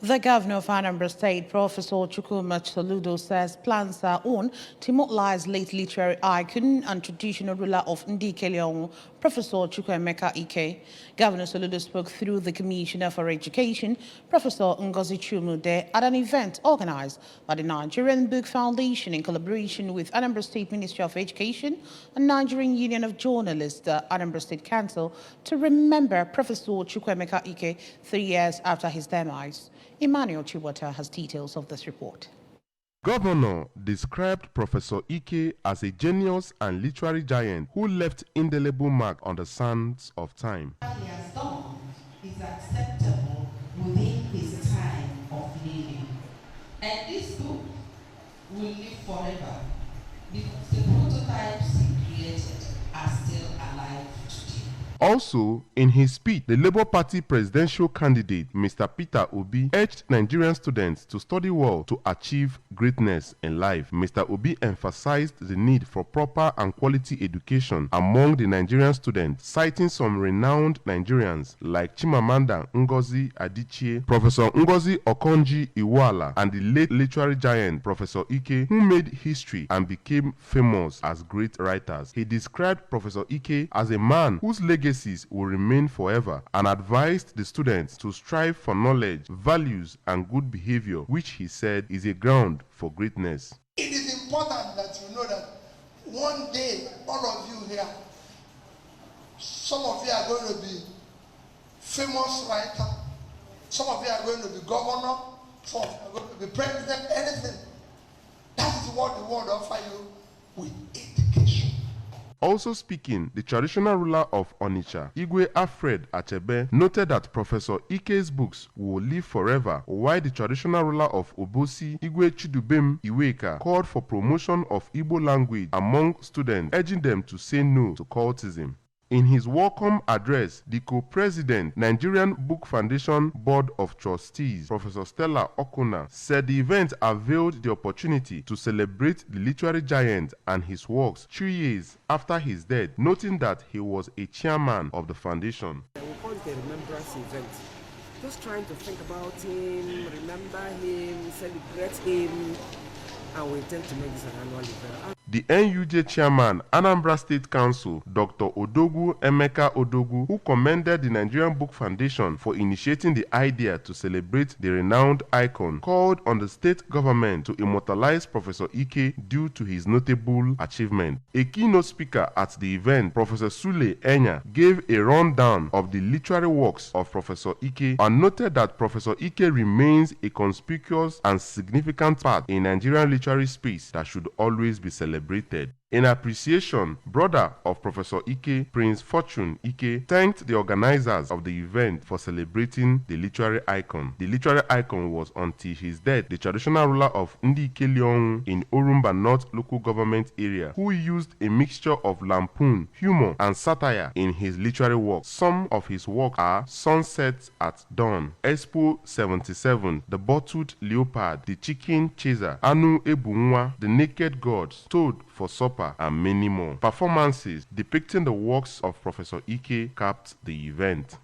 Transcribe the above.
The Governor of Anambra State, Professor Chukwuemeka, says plans are on to immortalize late literary icon and traditional ruler of Ndikeliong, Professor Chukwuemeka Ike. Governor Soludo spoke through the Commissioner for Education, Professor Ngozi Chumude, at an event organized by the Nigerian Book Foundation in collaboration with Anambra State Ministry of Education and Nigerian Union of Journalists, the Anambra State Council, to remember Professor Chukwuemeka Ike 3 years after his demise. Emmanuel Chiwata has details of this report. Governor described Professor Ike as a genius and literary giant who left indelible mark on the sands of time. What he has done is acceptable within his time of living. And this book will live forever because the prototypes he created are still alive today. Also, in his speech, the Labour Party presidential candidate, Mr. Peter Obi, urged Nigerian students to study well to achieve greatness in life. Mr. Obi emphasized the need for proper and quality education among the Nigerian students, citing some renowned Nigerians like Chimamanda Ngozi Adichie, Professor Ngozi Okonjo-Iweala, and the late literary giant Professor Ike, who made history and became famous as great writers. He described Professor Ike as a man whose legacies will remain forever and advised the students to strive for knowledge, values, and good behavior, which he said is a ground for greatness. It is important that you know that one day, all of you here, some of you are going to be famous writer, some of you are going to be governor, some of you are going to be president, anything. That is what the world offers you with education. Also speaking, the traditional ruler of Onitsha, Igwe Alfred Achebe, noted that Professor Ike's books will live forever, while the traditional ruler of Obosi, Igwe Chidubem Iweka, called for promotion of Igbo language among students, urging them to say no to cultism. In his welcome address, the co-president, Nigerian Book Foundation Board of Trustees, Professor Stella Okuna, said the event availed the opportunity to celebrate the literary giant and his works 3 years after his death, noting that he was a chairman of the foundation. We call it a remembrance event. Just trying to think about him, remember him, celebrate him, and we intend to make this an annual event. The NUJ chairman, Anambra State Council, Dr. Emeka Odogwu, who commended the Nigerian Book Foundation for initiating the idea to celebrate the renowned icon, called on the state government to immortalize Professor Ike due to his notable achievement. A keynote speaker at the event, Professor Sule Enya, gave a rundown of the literary works of Professor Ike and noted that Professor Ike remains a conspicuous and significant part in Nigerian literary space that should always be celebrated. In appreciation, brother of Professor Ike, Prince Fortune Ike, thanked the organizers of the event for celebrating the literary icon. The literary icon was, until his death, the traditional ruler of Ndikeliong in Orumba North local government area, who used a mixture of lampoon, humor, and satire in his literary work. Some of his works are Sunset at Dawn, Expo 77, The Bottled Leopard, The Chicken Chaser, Anu Ebunwa, The Naked Gods, Toad for Supper, and many more. Performances depicting the works of Professor Ike capped the event.